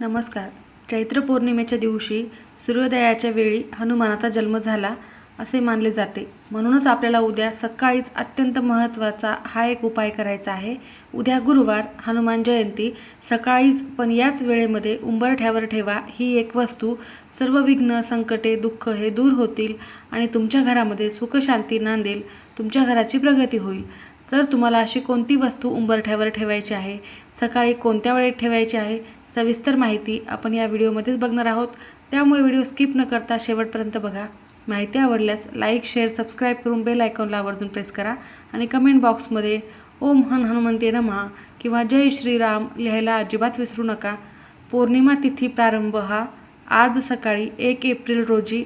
नमस्कार. चैत्र पौर्णिमेच्या दिवशी सूर्योदयाच्या वेळी हनुमानाचा जन्म झाला असे मानले जाते. म्हणूनच आपल्याला उद्या सकाळीच अत्यंत महत्त्वाचा हा एक उपाय करायचा आहे. उद्या गुरुवार, हनुमान जयंती. सकाळीच पण याच वेळेमध्ये उंबरठ्यावर ठेवा ही एक वस्तू. सर्व विघ्न, संकटे, दुःख हे दूर होतील आणि तुमच्या घरामध्ये सुखशांती नांदेल. तुमच्या घराची प्रगती होईल. तर तुम्हाला अशी कोणती वस्तू उंबरठ्यावर ठेवायची आहे, सकाळी कोणत्या वेळेत ठेवायची आहे, सविस्तर माहिती आपण या व्हिडिओमध्येच बघणार आहोत. त्यामुळे व्हिडिओ स्किप न करता शेवटपर्यंत बघा. माहिती आवडल्यास लाईक, शेअर, सबस्क्राईब करून बेल आयकॉनला आवर्जून प्रेस करा आणि कमेंट बॉक्समध्ये ओम हनुमंते नमः किंवा जय श्रीराम लिहायला अजिबात विसरू नका. पौर्णिमा तिथी प्रारंभ हा आज सकाळी 1 एप्रिल रोजी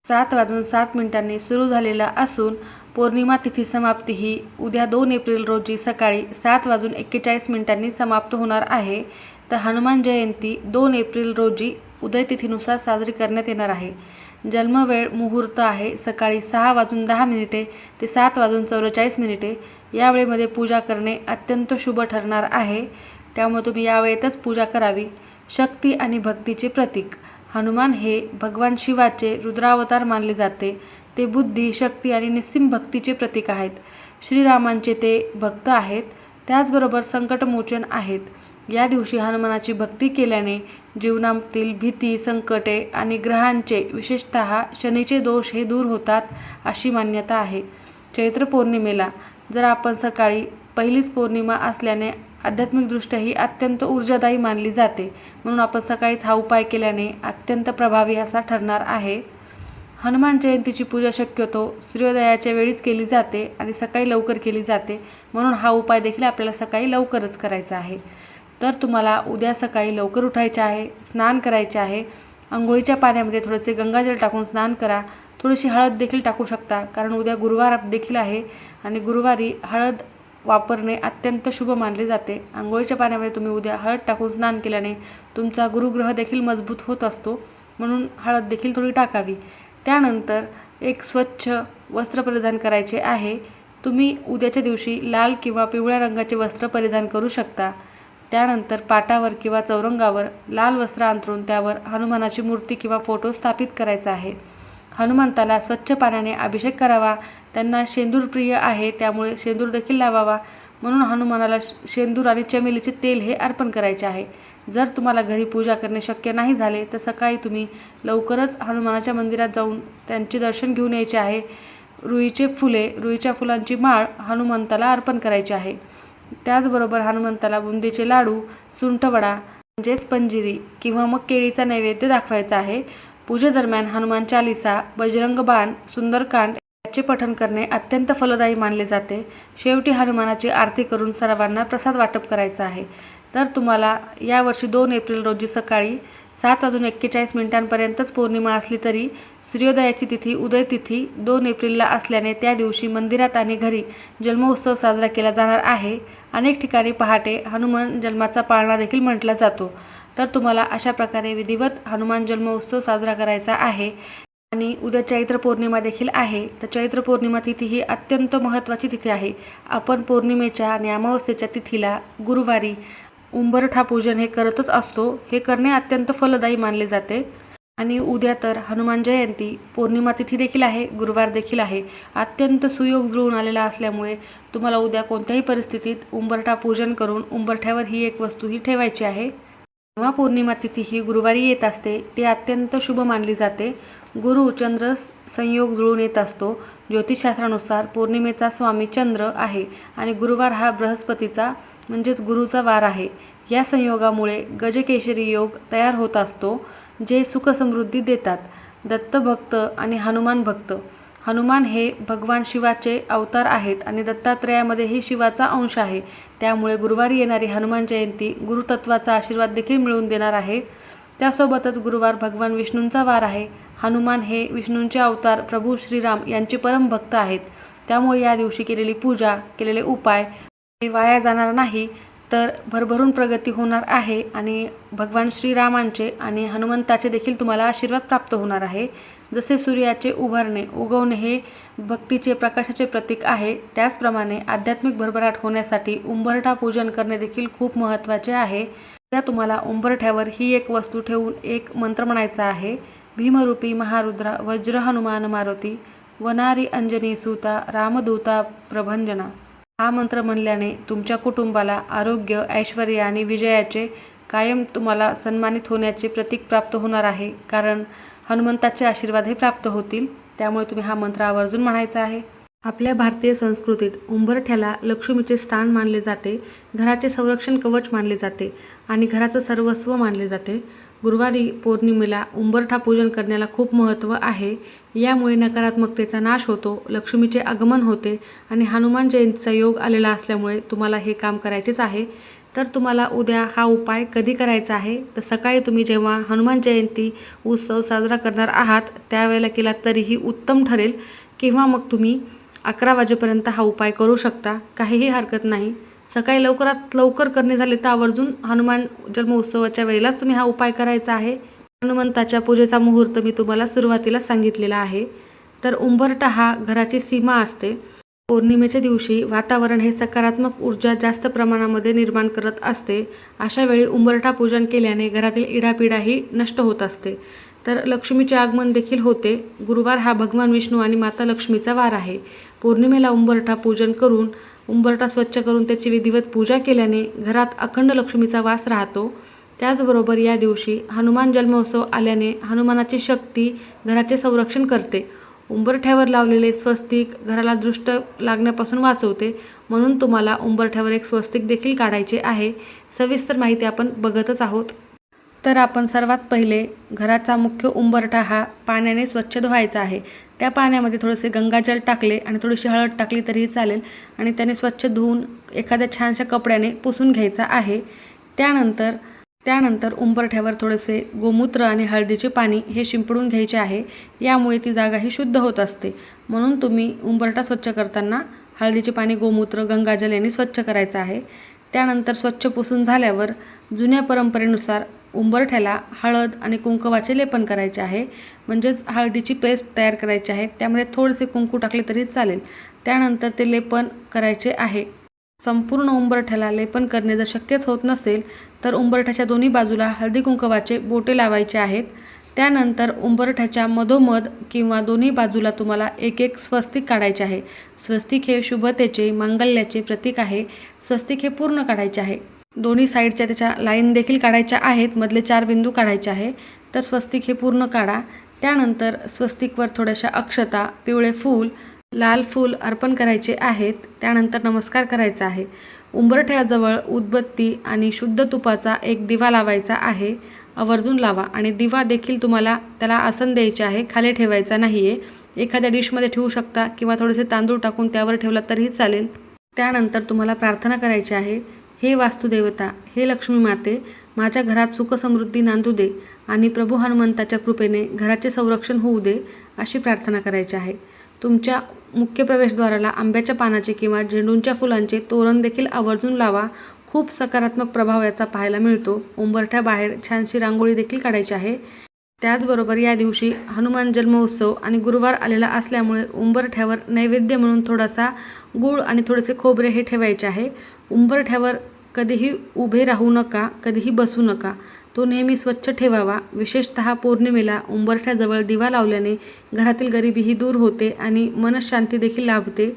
7:07 सुरू झालेला असून पौर्णिमा तिथी समाप्ती ही उद्या 2 एप्रिल रोजी सकाळी 7:41 समाप्त होणार आहे. तर हनुमान जयंती 2 एप्रिल रोजी उदय तिथीनुसार साजरी करण्यात येणार आहे. जन्मवेळ मुहूर्त आहे सकाळी 6:10 ते 7:44. या वेळेमध्ये पूजा करणे अत्यंत शुभ ठरणार आहे. त्यामुळे तुम्ही या वेळेतच पूजा करावी. शक्ती आणि भक्तीचे प्रतीक. हनुमान हे भगवान शिवाचे रुद्रावतार मानले जाते. ते बुद्धी, शक्ती आणि निस्सीम भक्तीचे प्रतीक आहेत. श्रीरामांचे ते भक्त आहेत. त्याचबरोबर संकटमोचन आहेत. या दिवशी हनुमानाची भक्ती केल्याने जीवनातील भीती, संकटे आणि ग्रहांचे, विशेषतः शनीचे दोष हे दूर होतात अशी मान्यता आहे. चैत्र पौर्णिमेला जर आपण सकाळी पहिलीच पौर्णिमा असल्याने आध्यात्मिकदृष्ट्या ही अत्यंत ऊर्जादायी मानली जाते. म्हणून आपण सकाळीच हा उपाय केल्याने अत्यंत प्रभावी असा ठरणार आहे. हनुमान जयंतीची पूजा शक्यतो सूर्योदयाच्या वेळीच केली जाते आणि सकाळी लवकर केली जाते. म्हणून हा उपाय देखील आपल्याला सकाळी लवकरच करायचा आहे. तर तुम्हाला उद्या सकाळी लवकर उठायचे आहे, स्नान करायचे आहे. अंघोळीच्या पाण्यामध्ये थोडेसे गंगाजल टाकून स्नान करा. थोडीशी हळद देखील टाकू शकता, कारण उद्या गुरुवार देखील आहे आणि गुरुवारी हळद वापरणे अत्यंत शुभ मानले जाते. अंघोळीच्या पाण्यामध्ये तुम्ही उद्या हळद टाकून स्नान केल्याने तुमचा गुरुग्रह देखील मजबूत होत असतो. म्हणून हळद देखील थोडी टाकावी. त्यानंतर एक स्वच्छ वस्त्र परिधान करायचे आहे. तुम्ही उद्याच्या दिवशी लाल किंवा पिवळ्या रंगाचे वस्त्र परिधान करू शकता. त्यानंतर पाटावर किंवा चौरंगावर लाल वस्त्र अंथरून त्यावर हनुमानाची मूर्ती किंवा फोटो स्थापित करायचा आहे. हनुमंताला स्वच्छ पाण्याने अभिषेक करावा. त्यांना शेंदूर प्रिय आहे, त्यामुळे शेंदूर देखील लावावा. म्हणून हनुमानाला शेंदूर आणि चमेलीचे तेल हे अर्पण करायचे आहे. जर तुम्हाला घरी पूजा करणे शक्य नाही झाले तर सकाळी तुम्ही लवकरच हनुमानाच्या मंदिरात जाऊन त्यांचे दर्शन घेऊन यायचे आहे. रुईच्या फुलांची माळ हनुमंताला अर्पण करायची आहे. त्याचबरोबर हनुमंताला बुंदीचे लाडू, सुंठवडा म्हणजेच पंजिरी किंवा मग केळीचा नैवेद्य दाखवायचा आहे. पूजेदरम्यान हनुमान चालीसा, बजरंग बाण, सुंदरकांड याचे पठण करणे अत्यंत फलदायी मानले जाते. शेवटी हनुमानाची आरती करून सर्वांना प्रसाद वाटप करायचा आहे. तर तुम्हाला यावर्षी 2 एप्रिल रोजी सकाळी 7:41 पौर्णिमा असली तरी सूर्योदयाची तिथी उदय तिथी 2 एप्रिलला असल्याने त्या दिवशी मंदिरात आणि घरी जन्मोत्सव साजरा केला जाणार आहे. अनेक ठिकाणी पहाटे हनुमान जन्माचा पाळणा देखील म्हटला जातो. तर तुम्हाला अशा प्रकारे विधिवत हनुमान जन्मोत्सव साजरा करायचा आहे. आणि उद्या चैत्र पौर्णिमा देखील आहे. तर चैत्र पौर्णिमा तिथी ही अत्यंत महत्त्वाची तिथी आहे. आपण पौर्णिमेच्या आणि अमावस्येच्या तिथीला गुरुवारी उंबरठा पूजन हे करतच असतो. हे करणे अत्यंत फलदायी मानले जाते. आणि उद्या तर हनुमान जयंती, पौर्णिमा तिथी देखील आहे, गुरुवार देखील आहे. अत्यंत सुयोग जुळून आलेला असल्यामुळे तुम्हाला उद्या कोणत्याही परिस्थितीत उंबरठा पूजन करून उंबरठ्यावर ही एक वस्तू ही ठेवायची आहे. जेव्हा पौर्णिमा तिथी ही गुरुवारी येत असते ते अत्यंत शुभ मानली जाते. गुरु चंद्र संयोग जुळून येत असतो. ज्योतिषशास्त्रानुसार पौर्णिमेचा स्वामी चंद्र आहे आणि गुरुवार हा बृहस्पतीचा म्हणजेच गुरुचा वार आहे. या संयोगामुळे गजकेशरी योग तयार होत असतो, जे सुखसमृद्धी देतात. दत्तभक्त आणि हनुमान भक्त. हनुमान हे भगवान शिवाचे अवतार आहेत आणि दत्तात्रयामध्येही शिवाचा अंश आहे. त्यामुळे गुरुवारी येणारी हनुमान जयंती गुरुतत्वाचा आशीर्वाद देखील मिळवून देणार आहे. त्यासोबतच गुरुवार भगवान विष्णूंचा वार आहे. हनुमान हे विष्णूंचे अवतार प्रभू श्रीराम यांचे परम भक्त आहेत. त्यामुळे या दिवशी केलेली पूजा, केलेले उपाय हे वाया जाणार नाही, तर भरभरून प्रगती होणार आहे आणि भगवान श्रीरामांचे आणि हनुमंताचे देखील तुम्हाला आशीर्वाद प्राप्त होणार आहे. जसे सूर्याचे उगवणे हे भक्तीचे, प्रकाशाचे प्रतीक आहे, त्याचप्रमाणे आध्यात्मिक भरभराट होण्यासाठी उंबरठा पूजन करणे देखील खूप महत्त्वाचे आहे. त्या तुम्हाला उंबरठ्यावर ही एक वस्तू ठेवून एक मंत्र म्हणायचा आहे. भीमरूपी महारुद्रा वज्र हनुमान मारुती वनारी अंजनी सुता रामदूता प्रभंजना. हा मंत्र म्हणल्याने तुमच्या कुटुंबाला आरोग्य, ऐश्वर्य आणि विजयाचे कायम तुम्हाला सन्मानित होण्याचे प्रतीक प्राप्त होणार आहे. कारण हनुमंताचे आशीर्वाद हे प्राप्त होतील. त्यामुळे तुम्ही हा मंत्र आवर्जून म्हणायचा आहे. आपल्या भारतीय संस्कृतीत उंबरठ्याला लक्ष्मीचे स्थान मानले जाते, घराचे संरक्षण कवच मानले जाते आणि घराचं सर्वस्व मानले जाते. गुरुवारी पौर्णिमेला उंबरठा पूजन करण्याला खूप महत्त्व आहे. यामुळे नकारात्मकतेचा नाश होतो, लक्ष्मीचे आगमन होते आणि हनुमान जयंतीचा योग आलेला असल्यामुळे तुम्हाला हे काम करायचेच आहे. तर तुम्हाला उद्या हा उपाय कधी करायचा आहे, तर सकाळी तुम्ही जेव्हा हनुमान जयंती उत्सव साजरा करणार आहात त्यावेळेला केला तरीही उत्तम ठरेल, किंवा मग तुम्ही 11 वाजेपर्यंत हा उपाय करू शकता, काहीही हरकत नाही. सकाळी लवकरात लवकर करणे झाले तर आवर्जून हनुमान जन्मोत्सवाच्या वेळेलाच तुम्ही हा उपाय करायचा आहे. हनुमंताच्या पूजेचा मुहूर्त मी तुम्हाला सुरुवातीला सांगितलेला आहे. तर उंबरठा हा घराची सीमा असते. पौर्णिमेच्या दिवशी वातावरण हे सकारात्मक ऊर्जा जास्त प्रमाणामध्ये निर्माण करत असते. अशा वेळी उंबरठा पूजन केल्याने घरातील इडापिडाही नष्ट होत असते. तर लक्ष्मीचे आगमन देखील होते. गुरुवार हा भगवान विष्णू आणि माता लक्ष्मीचा वार आहे. पौर्णिमेला उंबरठा पूजन करून उंबरठा स्वच्छ करून त्याची विधिवत पूजा केल्याने घरात अखंड लक्ष्मीचा वास राहतो. त्याचबरोबर या दिवशी हनुमान जन्मोत्सव आल्याने हनुमानाची शक्ती घराचे संरक्षण करते. उंबरठ्यावर लावलेले स्वस्तिक घराला दृष्ट लागण्यापासून वाचवते, म्हणून तुम्हाला उंबरठ्यावर एक स्वस्तिक देखील काढायचे आहे. सविस्तर माहिती आपण बघतच आहोत. तर आपण सर्वात पहिले घराचा मुख्य उंबरठा हा पाण्याने स्वच्छ धुवायचा आहे. त्या पाण्यामध्ये थोडेसे गंगाजल टाकले आणि थोडीशी हळद टाकली तरीही चालेल आणि त्याने स्वच्छ धुवून एखाद्या छानशा कपड्याने पुसून घ्यायचा आहे. त्यानंतर उंबरठ्यावर थोडेसे गोमूत्र आणि हळदीचे पाणी हे शिंपडून घ्यायचे आहे. यामुळे ती जागा ही शुद्ध होत असते. म्हणून तुम्ही उंबरठा स्वच्छ करताना हळदीचे पाणी, गोमूत्र, गंगाजल यांनी स्वच्छ करायचं आहे. त्यानंतर स्वच्छ पुसून झाल्यावर जुन्या परंपरेनुसार उंबरठ्याला हळद आणि कुंकवाचे लेपन करायचे आहे. म्हणजेच हळदीची पेस्ट तयार करायची आहे, त्यामध्ये थोडेसे कुंकू टाकले तरी चालेल. त्यानंतर ते लेपन करायचे आहे. संपूर्ण उंबरठ्याला लेपन करणे जर शक्यच होत नसेल तर उंबरठ्याच्या दोन्ही बाजूला हळदी कुंकवाचे बोटे लावायचे आहेत. त्यानंतर उंबरठ्याच्या मधोमध किंवा दोन्ही बाजूला तुम्हाला एक एक स्वस्तिक काढायचे आहे. स्वस्तिक हे शुभतेचे, मांगल्याचे प्रतीक आहे. स्वस्तिक हे पूर्ण काढायचे आहे. दोन्ही साईडच्या त्याच्या लाईन देखील काढायच्या आहेत, मधले 4 बिंदू काढायचे आहे. तर स्वस्तिक हे पूर्ण काढा. त्यानंतर स्वस्तिकवर थोड्याशा अक्षता, पिवळे फूल, लाल फूल अर्पण करायचे आहेत. त्यानंतर नमस्कार करायचा आहे. उंबरठ्याजवळ उदबत्ती आणि शुद्ध तुपाचा एक दिवा लावायचा आहे. आवर्जून लावा आणि दिवा देखील तुम्हाला त्याला आसन द्यायचे आहे, खाली ठेवायचा नाही आहे. एखाद्या डिशमध्ये ठेवू शकता किंवा थोडेसे तांदूळ टाकून त्यावर ठेवला तरीही चालेल. त्यानंतर तुम्हाला प्रार्थना करायची आहे. हे वास्तुदेवता, हे लक्ष्मी माते, माझ्या घरात सुखसमृद्धी नांदू दे आणि प्रभू हनुमंताच्या कृपेने घराचे संरक्षण होऊ दे, अशी प्रार्थना करायची आहे. तुमच्या मुख्य प्रवेशद्वाराला आंब्याच्या पानाचे किंवा झेंडूंच्या फुलांचे तोरण देखील आवर्जून लावा. खूप सकारात्मक प्रभाव याचा पाहायला मिळतो. उंबरठ्याबाहेर छानशी रांगोळी देखील काढायची आहे. त्याचबरोबर या दिवशी हनुमान जन्मोत्सव आणि गुरुवार आलेला असल्यामुळे उंबरठ्यावर नैवेद्य म्हणून थोडासा गूळ आणि थोडेसे खोबरे हे ठेवायचे आहे. उंबरठ्यावर कधीही उभे राहू नका, कधीही बसू नका. तो नेहमी स्वच्छ ठेवावा. विशेषतः पौर्णिमेला उंबरठ्याजवळ दिवा लावल्याने घरातील गरिबीही दूर होते आणि मनशांती देखील लाभते.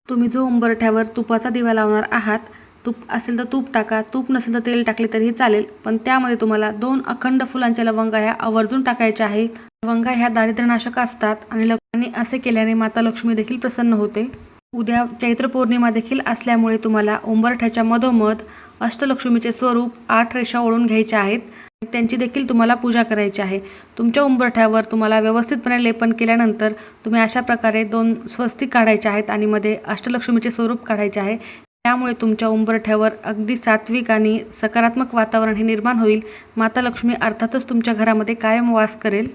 तुम्ही जो उंबरठ्यावर तुपाचा दिवा लावणार आहात, तूप असेल तर तूप टाका, तूप नसेल तर तेल टाकले तरीही चालेल. पण त्यामध्ये तुम्हाला 2 अखंड फुलांच्या लवंगा ह्या आवर्जून टाकायच्या आहेत. लवंगा ह्या दारिद्र्यनाशक असतात आणि असे केल्याने माता लक्ष्मी देखील प्रसन्न होते. उद्या चैत्र पौर्णिमा देखील असल्यामुळे तुम्हाला उंबरठ्याच्या मधोमध अष्टलक्ष्मीचे स्वरूप 8 रेषा ओढून घ्यायच्या आहेत. त्यांची देखील तुम्हाला पूजा करायची आहे. तुमच्या उंबरठ्यावर तुम्हाला व्यवस्थितपणे लेपन केल्यानंतर तुम्ही अशा प्रकारे 2 स्वस्तिक काढायचे आहेत आणि मध्ये अष्टलक्ष्मीचे स्वरूप काढायचे आहे. त्यामुळे तुमच्या उंबरठ्यावर अगदी सात्विक आणि सकारात्मक वातावरण हे निर्माण होईल. माता लक्ष्मी अर्थातच तुमच्या घरामध्ये कायम वास करेल.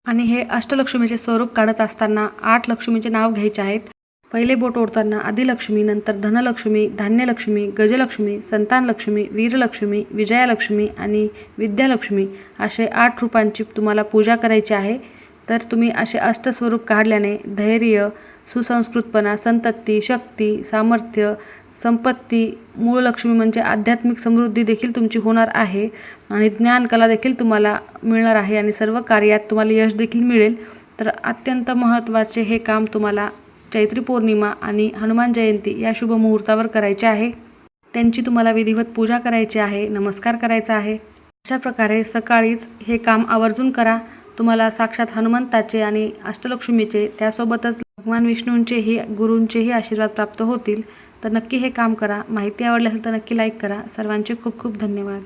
आणि हे अष्टलक्ष्मीचे स्वरूप काढत असताना 8 लक्ष्मीचे नाव घ्यायचे आहेत. पहिले बोट ओढताना आदिलक्ष्मी, नंतर धनलक्ष्मी, धान्यलक्ष्मी, गजलक्ष्मी, संतानलक्ष्मी, वीरलक्ष्मी, विजयालक्ष्मी आणि विद्यालक्ष्मी असे 8 रूपांची तुम्हाला पूजा करायची आहे. तर तुम्ही असे अष्टस्वरूप काढल्याने धैर्य, सुसंस्कृतपणा, संतती, शक्ती, सामर्थ्य, संपत्ती, मूळ लक्ष्मी म्हणजे आध्यात्मिक समृद्धी देखील तुमची होणार आहे आणि ज्ञान कला देखील तुम्हाला मिळणार आहे आणि सर्व कार्यात तुम्हाला यश देखील मिळेल. तर अत्यंत महत्त्वाचे हे काम तुम्हाला चैत्री पौर्णिमा आणि हनुमान जयंती या शुभ मुहूर्तावर करायचे आहे. त्यांची तुम्हाला विधिवत पूजा करायची आहे, नमस्कार करायचा आहे. अशा प्रकारे सकाळीच हे काम आवर्जून करा. तुम्हाला साक्षात हनुमंताचे आणि अष्टलक्ष्मीचे त्यासोबतच भगवान विष्णूंचेही गुरूंचेही आशीर्वाद प्राप्त होतील. तर नक्की हे काम करा. माहिती आवडली असेल तर नक्की लाईक करा. सर्वांचे खूप खूप धन्यवाद.